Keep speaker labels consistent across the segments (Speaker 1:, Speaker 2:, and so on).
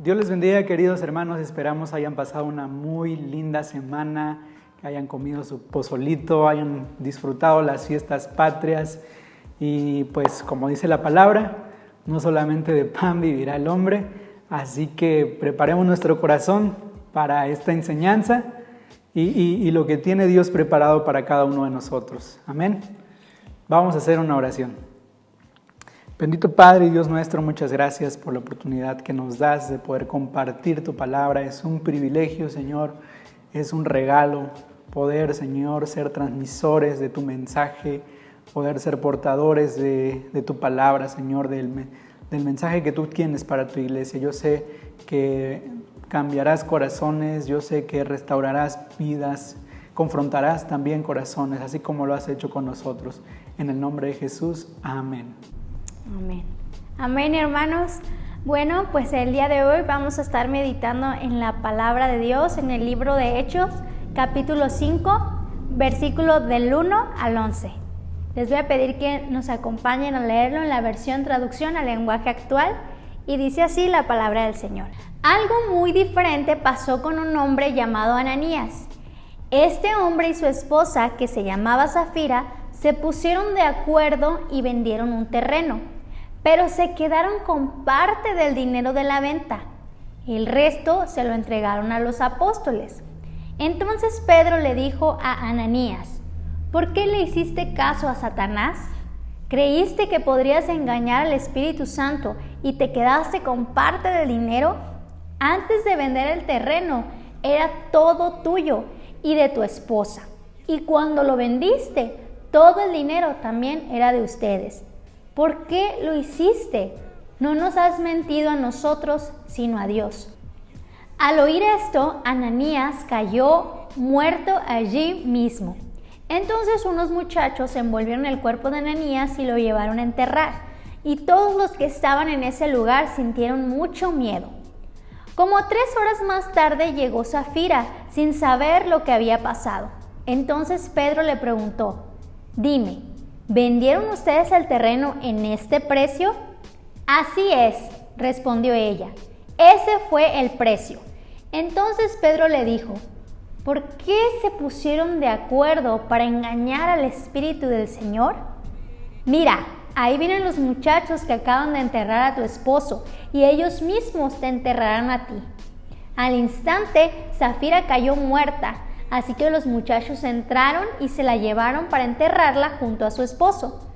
Speaker 1: Dios les bendiga, queridos hermanos. Esperamos hayan pasado una muy linda semana, que hayan comido su pozolito, hayan disfrutado las fiestas patrias y pues como dice la palabra, no solamente de pan vivirá el hombre. Así que preparemos nuestro corazón para esta enseñanza y lo que tiene Dios preparado para cada uno de nosotros. Amén. Vamos a hacer una oración. Bendito Padre y Dios nuestro, muchas gracias por la oportunidad que nos das de poder compartir tu palabra. Es un privilegio, Señor, es un regalo poder, Señor, ser transmisores de tu mensaje, poder ser portadores de tu palabra, Señor, del mensaje que tú tienes para tu iglesia. Yo sé que cambiarás corazones, yo sé que restaurarás vidas, confrontarás también corazones, así como lo has hecho con nosotros. En el nombre de Jesús, amén.
Speaker 2: Amén. Amén, hermanos. Bueno, pues el día de hoy vamos a estar meditando en la palabra de Dios en el libro de Hechos, capítulo 5, versículo del 1 al 11. Les voy a pedir que nos acompañen a leerlo en la versión traducción al lenguaje actual y dice así la palabra del Señor. Algo muy diferente pasó con un hombre llamado Ananías. Este hombre y su esposa, que se llamaba Safira, se pusieron de acuerdo y vendieron un terreno, pero se quedaron con parte del dinero de la venta. El resto se lo entregaron a los apóstoles. Entonces Pedro le dijo a Ananías: ¿por qué le hiciste caso a Satanás? ¿Creíste que podrías engañar al Espíritu Santo y te quedaste con parte del dinero? Antes de vender el terreno, era todo tuyo y de tu esposa. Y cuando lo vendiste, todo el dinero también era de ustedes. ¿Por qué lo hiciste? No nos has mentido a nosotros, sino a Dios. Al oír esto, Ananías cayó muerto allí mismo. Entonces unos muchachos envolvieron el cuerpo de Ananías y lo llevaron a enterrar. Y todos los que estaban en ese lugar sintieron mucho miedo. Como 3 horas más tarde llegó Safira, sin saber lo que había pasado. Entonces Pedro le preguntó: dime, ¿vendieron ustedes el terreno en este precio? Así es, respondió ella. Ese fue el precio. Entonces Pedro le dijo: ¿por qué se pusieron de acuerdo para engañar al Espíritu del Señor? Mira, ahí vienen los muchachos que acaban de enterrar a tu esposo y ellos mismos te enterrarán a ti. Al instante, Safira cayó muerta. Así que los muchachos entraron y se la llevaron para enterrarla junto a su esposo.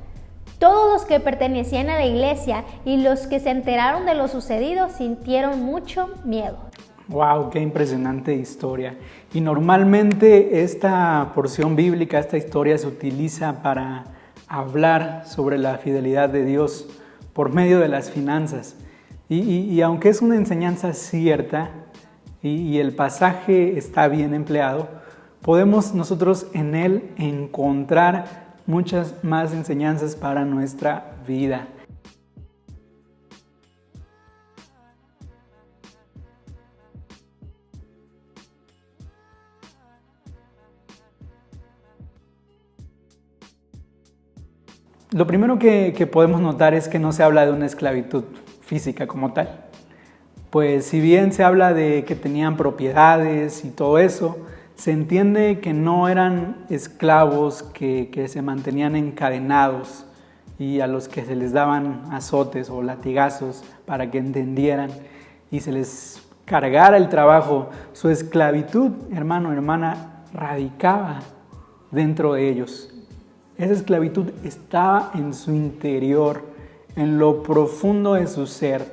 Speaker 2: Todos los que pertenecían a la iglesia y los que se enteraron de lo sucedido sintieron mucho miedo.
Speaker 1: ¡Wow! ¡Qué impresionante historia! Y normalmente esta porción bíblica, esta historia se utiliza para hablar sobre la fidelidad de Dios por medio de las finanzas. Y aunque es una enseñanza cierta y el pasaje está bien empleado, podemos nosotros en él encontrar muchas más enseñanzas para nuestra vida. Lo primero que podemos notar es que no se habla de una esclavitud física como tal. Pues si bien se habla de que tenían propiedades y todo eso, se entiende que no eran esclavos que se mantenían encadenados y a los que se les daban azotes o latigazos para que entendieran y se les cargara el trabajo. Su esclavitud, hermano, hermana, radicaba dentro de ellos. Esa esclavitud estaba en su interior, en lo profundo de su ser.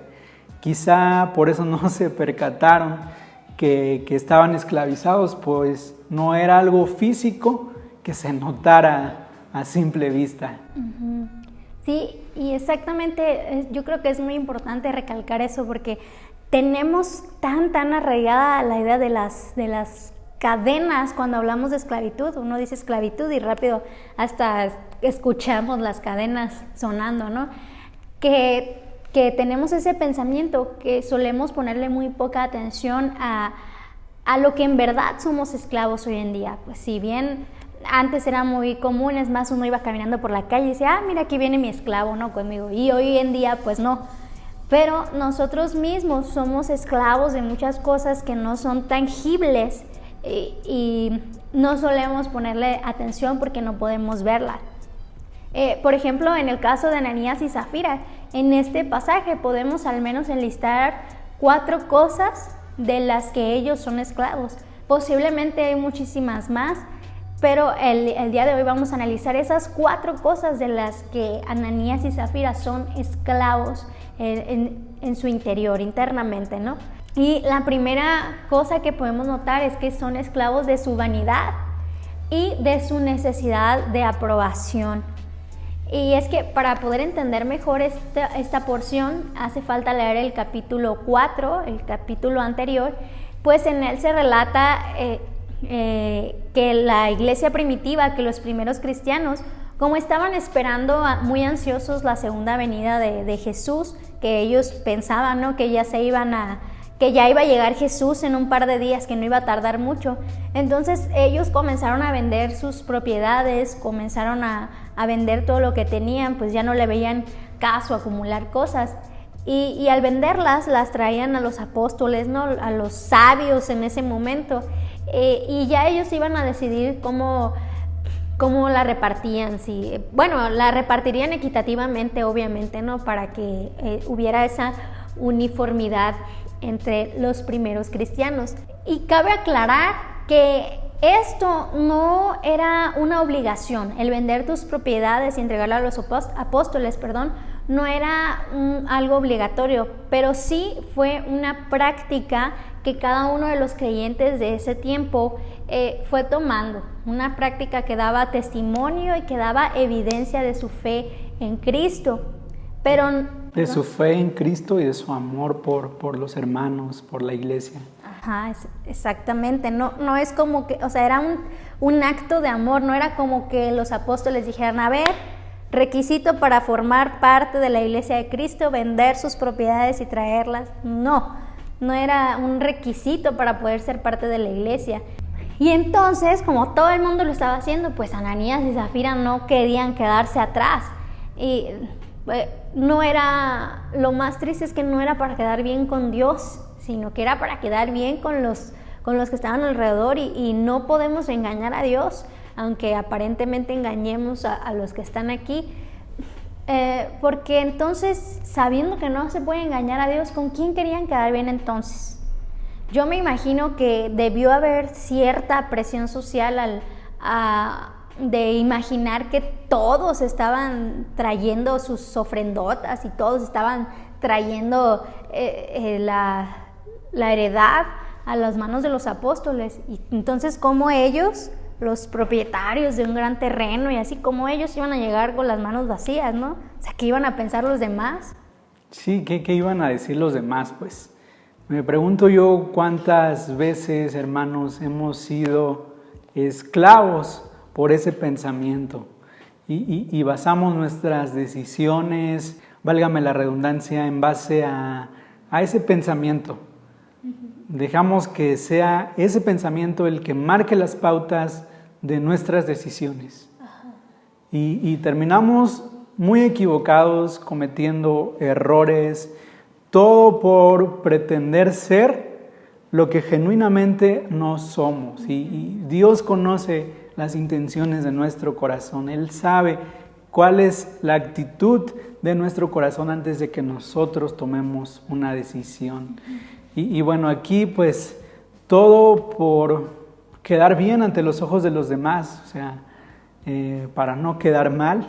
Speaker 1: Quizá por eso no se percataron que estaban esclavizados, pues no era algo físico que se notara a simple vista.
Speaker 2: Uh-huh. Sí, y exactamente, yo creo que es muy importante recalcar eso porque tenemos tan arraigada la idea de las cadenas cuando hablamos de esclavitud. Uno dice esclavitud y rápido hasta escuchamos las cadenas sonando, ¿no? Que tenemos ese pensamiento que solemos ponerle muy poca atención a lo que en verdad somos esclavos hoy en día. Pues si bien antes era muy común, es más, uno iba caminando por la calle y decía: mira, aquí viene mi esclavo, ¿no? Conmigo. Y hoy en día, pues no. Pero nosotros mismos somos esclavos de muchas cosas que no son tangibles y no solemos ponerle atención porque no podemos verla. Por ejemplo, en el caso de Ananías y Zafira, en este pasaje podemos al menos enlistar 4 cosas de las que ellos son esclavos. Posiblemente hay muchísimas más, pero el día de hoy vamos a analizar esas 4 cosas de las que Ananías y Zafira son esclavos en su interior, internamente, ¿no? Y la primera cosa que podemos notar es que son esclavos de su vanidad y de su necesidad de aprobación. Y es que para poder entender mejor esta porción hace falta leer el capítulo 4, el capítulo anterior, pues en él se relata que la iglesia primitiva, que los primeros cristianos, como estaban esperando muy ansiosos la segunda venida de Jesús, que ellos pensaban, ¿no?, que ya iba a llegar Jesús en un par de días, que no iba a tardar mucho. Entonces ellos comenzaron a vender sus propiedades, comenzaron a vender todo lo que tenían, pues ya no le veían caso a acumular cosas. Y al venderlas, las traían a los apóstoles, ¿no?, a los sabios en ese momento. Y ya ellos iban a decidir cómo la repartían. La repartirían equitativamente, obviamente, ¿no?, para que hubiera esa uniformidad entre los primeros cristianos. Y cabe aclarar que esto no era una obligación, el vender tus propiedades y entregarlas a los apóstoles, no era algo obligatorio, pero sí fue una práctica que cada uno de los creyentes de ese tiempo fue tomando, una práctica que daba testimonio y que daba evidencia de su fe en Cristo.
Speaker 1: De su fe en Cristo y de su amor por los hermanos, por la iglesia.
Speaker 2: Ajá, exactamente. No es como que, o sea, era un acto de amor, no era como que los apóstoles dijeran, a ver, requisito para formar parte de la iglesia de Cristo, vender sus propiedades y traerlas. No era un requisito para poder ser parte de la iglesia. Y entonces, como todo el mundo lo estaba haciendo, pues Ananías y Zafira no querían quedarse atrás. Y lo más triste es que no era para quedar bien con Dios, sino que era para quedar bien con los que estaban alrededor, y no podemos engañar a Dios, aunque aparentemente engañemos a los que están aquí, porque entonces, sabiendo que no se puede engañar a Dios, ¿con quién querían quedar bien entonces? Yo me imagino que debió haber cierta presión social de imaginar que todos estaban trayendo sus ofrendotas y todos estaban trayendo la heredad a las manos de los apóstoles. Y entonces, ¿cómo ellos, los propietarios de un gran terreno y así, como ellos iban a llegar con las manos vacías, ¿no? O sea, ¿qué iban a pensar los demás?
Speaker 1: Sí, ¿qué iban a decir los demás? Pues me pregunto yo cuántas veces, hermanos, hemos sido esclavos por ese pensamiento y basamos nuestras decisiones, válgame la redundancia, en base a ese pensamiento. Dejamos que sea ese pensamiento el que marque las pautas de nuestras decisiones. Y terminamos muy equivocados, cometiendo errores, todo por pretender ser lo que genuinamente no somos. Y Dios conoce las intenciones de nuestro corazón. Él sabe cuál es la actitud de nuestro corazón antes de que nosotros tomemos una decisión. Y bueno, aquí pues todo por quedar bien ante los ojos de los demás, o sea, para no quedar mal,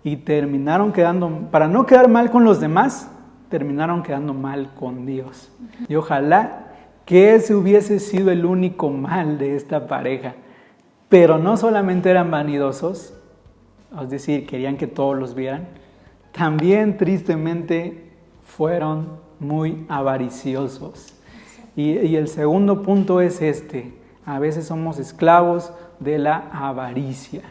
Speaker 1: y para no quedar mal con los demás, terminaron quedando mal con Dios. Y ojalá que ese hubiese sido el único mal de esta pareja, pero no solamente eran vanidosos, es decir, querían que todos los vieran, también tristemente fueron muy avariciosos. Y el segundo punto es a veces somos esclavos de la avaricia.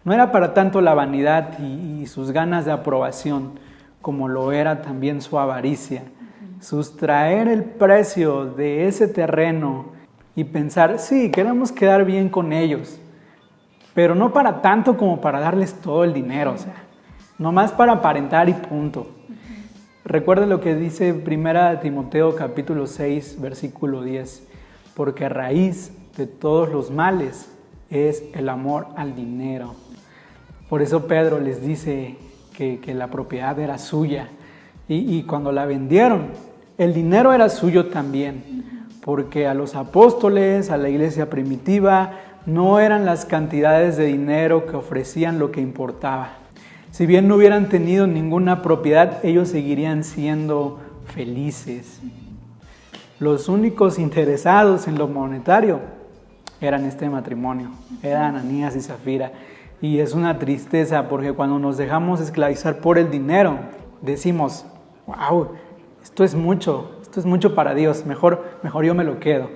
Speaker 1: No era para tanto la vanidad y sus ganas de aprobación, como lo era también su avaricia. Sustraer el precio de ese terreno y pensar, sí, queremos quedar bien con ellos, pero no para tanto como para darles todo el dinero, o sea, nomás para aparentar y punto. Recuerden lo que dice 1 Timoteo capítulo 6, versículo 10, porque raíz de todos los males es el amor al dinero. Por eso Pedro les dice que la propiedad era suya y cuando la vendieron, el dinero era suyo también, porque a los apóstoles, a la iglesia primitiva, no eran las cantidades de dinero que ofrecían lo que importaba. Si bien no hubieran tenido ninguna propiedad, ellos seguirían siendo felices. Los únicos interesados en lo monetario eran este matrimonio, eran Ananías y Zafira. Y es una tristeza porque cuando nos dejamos esclavizar por el dinero, decimos, wow, esto es mucho para Dios, mejor yo me lo quedo.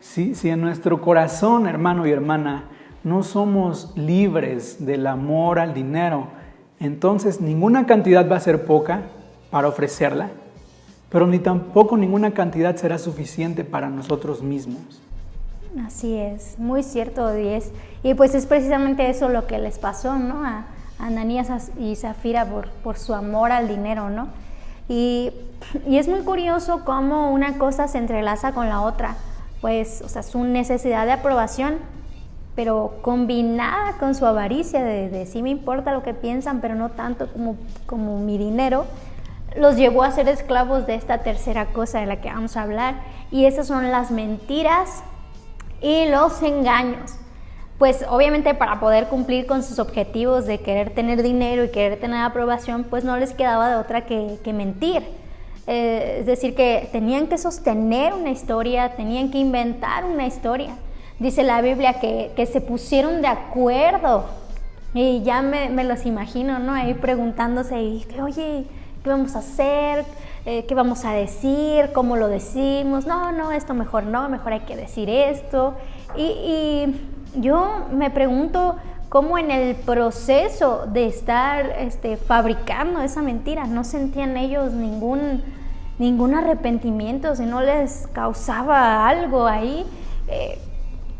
Speaker 1: Si en nuestro corazón, hermano y hermana, no somos libres del amor al dinero, entonces ninguna cantidad va a ser poca para ofrecerla, pero ni tampoco ninguna cantidad será suficiente para nosotros mismos.
Speaker 2: Así es, muy cierto, Díez. Y pues es precisamente eso lo que les pasó, ¿no? A Ananías y Zafira por su amor al dinero, ¿no? Y es muy curioso cómo una cosa se entrelaza con la otra. Pues, o sea, su necesidad de aprobación, pero combinada con su avaricia de sí me importa lo que piensan, pero no tanto como mi dinero, los llevó a ser esclavos de esta tercera cosa de la que vamos a hablar. Y esas son las mentiras y los engaños. Pues obviamente para poder cumplir con sus objetivos de querer tener dinero y querer tener aprobación, pues no les quedaba de otra que mentir. Es decir, que tenían que sostener una historia, tenían que inventar una historia. Dice la Biblia que se pusieron de acuerdo y ya me los imagino, ¿no? Ahí preguntándose, oye, ¿qué vamos a hacer? ¿Qué vamos a decir? ¿Cómo lo decimos? No, esto mejor no, mejor hay que decir esto. Y yo me pregunto cómo en el proceso de estar fabricando esa mentira no sentían ellos ningún arrepentimiento, si no les causaba algo ahí.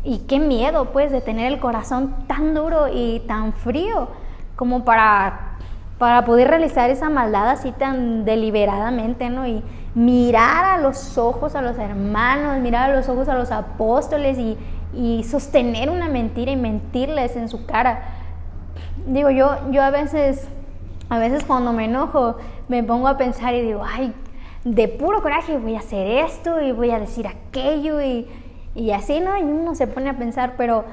Speaker 2: Y qué miedo pues de tener el corazón tan duro y tan frío como para poder realizar esa maldad así tan deliberadamente, ¿no? Y mirar a los ojos a los hermanos, mirar a los ojos a los apóstoles y sostener una mentira y mentirles en su cara. Digo, yo a veces cuando me enojo me pongo a pensar y digo, ay, de puro coraje voy a hacer esto y voy a decir aquello y así, ¿no? Y uno se pone a pensar, pero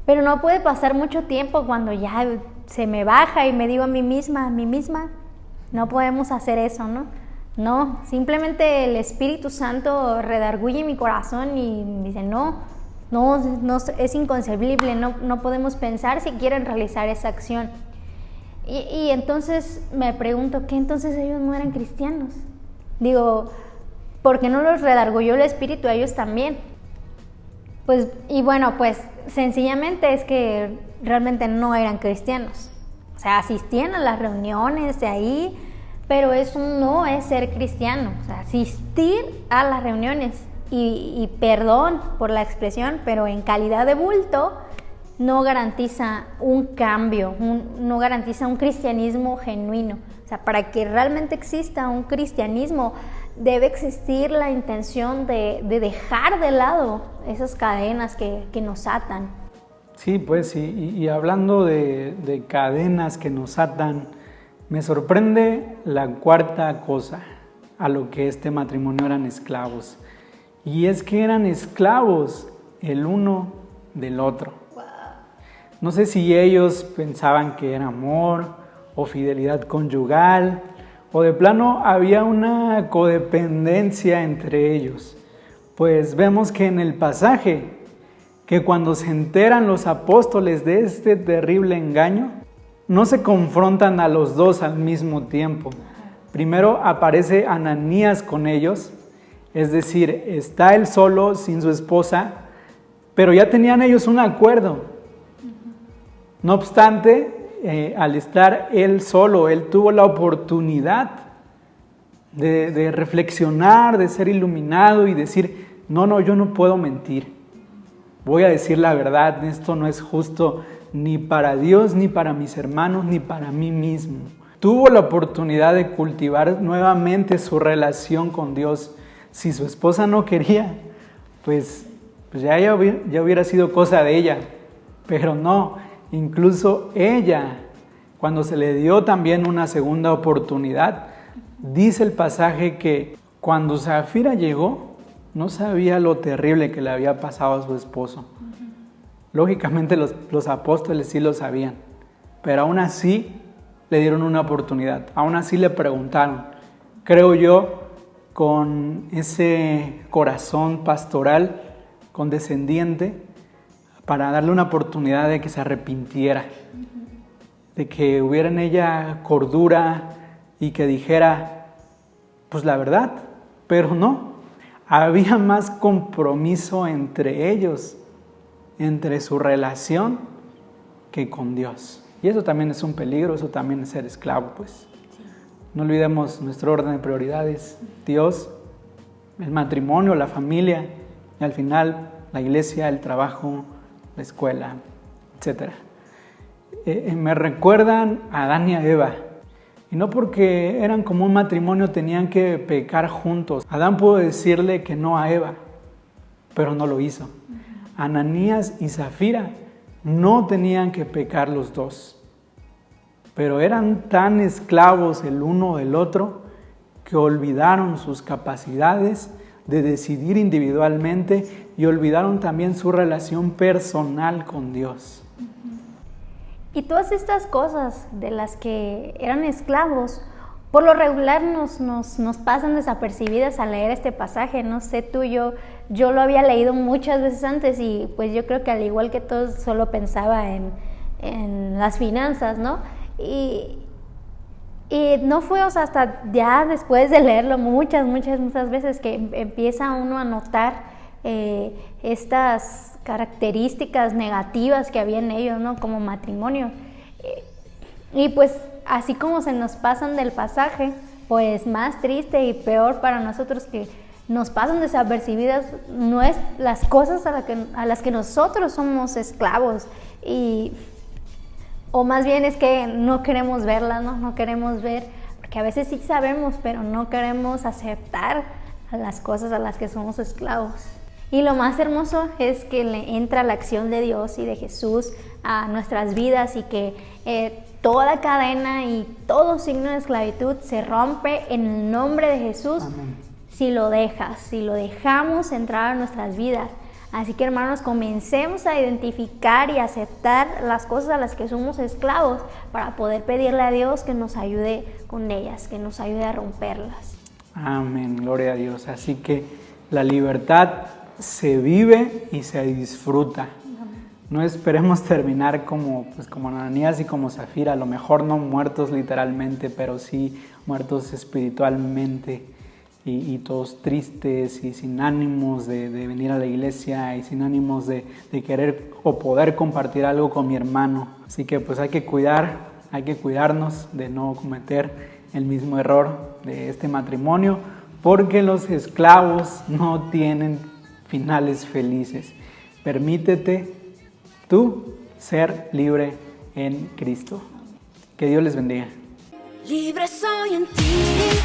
Speaker 2: no puede pasar mucho tiempo cuando ya se me baja y me digo a mí misma, no podemos hacer eso, ¿no? No, simplemente el Espíritu Santo redarguye mi corazón y dice, no, es inconcebible, no podemos pensar siquiera en realizar esa acción. Y entonces me pregunto, ¿qué entonces ellos no eran cristianos? Digo, ¿por qué no los redarguyó el Espíritu a ellos también? Pues sencillamente es que realmente no eran cristianos. O sea, asistían a las reuniones de ahí, pero eso no es ser cristiano. O sea, asistir a las reuniones y perdón por la expresión, pero en calidad de bulto, no garantiza un cambio, no garantiza un cristianismo genuino. O sea, para que realmente exista un cristianismo, debe existir la intención de dejar de lado esas cadenas que nos atan.
Speaker 1: Sí, pues sí, y hablando de cadenas que nos atan, me sorprende la cuarta cosa a lo que este matrimonio eran esclavos. Y es que eran esclavos el uno del otro. No sé si ellos pensaban que era amor o fidelidad conyugal, o de plano había una codependencia entre ellos. Pues vemos que en el pasaje, que cuando se enteran los apóstoles de este terrible engaño, no se confrontan a los dos al mismo tiempo. Primero aparece Ananías con ellos, es decir, está él solo, sin su esposa, pero ya tenían ellos un acuerdo. No obstante, al estar él solo, él tuvo la oportunidad de reflexionar, de ser iluminado y decir, no, yo no puedo mentir. Voy a decir la verdad, esto no es justo ni para Dios, ni para mis hermanos, ni para mí mismo. tuvo la oportunidad de cultivar nuevamente su relación con Dios. Si su esposa no quería, pues ya hubiera sido cosa de ella, pero no, incluso ella, cuando se le dio también una segunda oportunidad, dice el pasaje que cuando Zafira llegó, no sabía lo terrible que le había pasado a su esposo. Lógicamente los apóstoles sí lo sabían, pero aún así le dieron una oportunidad, aún así le preguntaron. Creo yo, con ese corazón pastoral, condescendiente, para darle una oportunidad de que se arrepintiera, de que hubiera en ella cordura y que dijera, pues la verdad, pero no, había más compromiso entre ellos, entre su relación, que con Dios. Y eso también es un peligro, eso también es ser esclavo, pues. No olvidemos nuestro orden de prioridades, Dios, el matrimonio, la familia, y al final la iglesia, el trabajo, la escuela, etc. Me recuerdan a Adán y a Eva. Y no porque eran como un matrimonio tenían que pecar juntos. Adán pudo decirle que no a Eva, pero no lo hizo. Ananías y Zafira no tenían que pecar los dos, pero eran tan esclavos el uno del otro que olvidaron sus capacidades de decidir individualmente y olvidaron también su relación personal con Dios.
Speaker 2: Y todas estas cosas de las que eran esclavos, por lo regular nos pasan desapercibidas al leer este pasaje. No sé tú, yo lo había leído muchas veces antes y pues yo creo que al igual que todos solo pensaba en las finanzas, ¿no? Y no fue, o sea, hasta ya después de leerlo muchas veces que empieza uno a notar estas características negativas que había en ellos, ¿no? Como matrimonio. Y pues así como se nos pasan del pasaje, pues más triste y peor para nosotros que nos pasan desapercibidas no es las cosas a las que nosotros somos esclavos, o más bien es que no queremos verlas, no queremos ver, porque a veces sí sabemos, pero no queremos aceptar a las cosas a las que somos esclavos. Y lo más hermoso es que le entra la acción de Dios y de Jesús a nuestras vidas y que toda cadena y todo signo de esclavitud se rompe en el nombre de Jesús.
Speaker 1: Amén.
Speaker 2: Si lo dejamos entrar a nuestras vidas. Así que hermanos, comencemos a identificar y aceptar las cosas a las que somos esclavos para poder pedirle a Dios que nos ayude con ellas, que nos ayude a romperlas.
Speaker 1: Amén, gloria a Dios. Así que la libertad se vive y se disfruta. No esperemos terminar como Ananías y como Zafira, a lo mejor no muertos literalmente, pero sí muertos espiritualmente y todos tristes y sin ánimos de venir a la iglesia y sin ánimos de querer o poder compartir algo con mi hermano. Así que pues hay que cuidarnos de no cometer el mismo error de este matrimonio, porque los esclavos no tienen finales felices. Permítete tú ser libre en Cristo. Que Dios les bendiga.
Speaker 3: Libre soy en ti.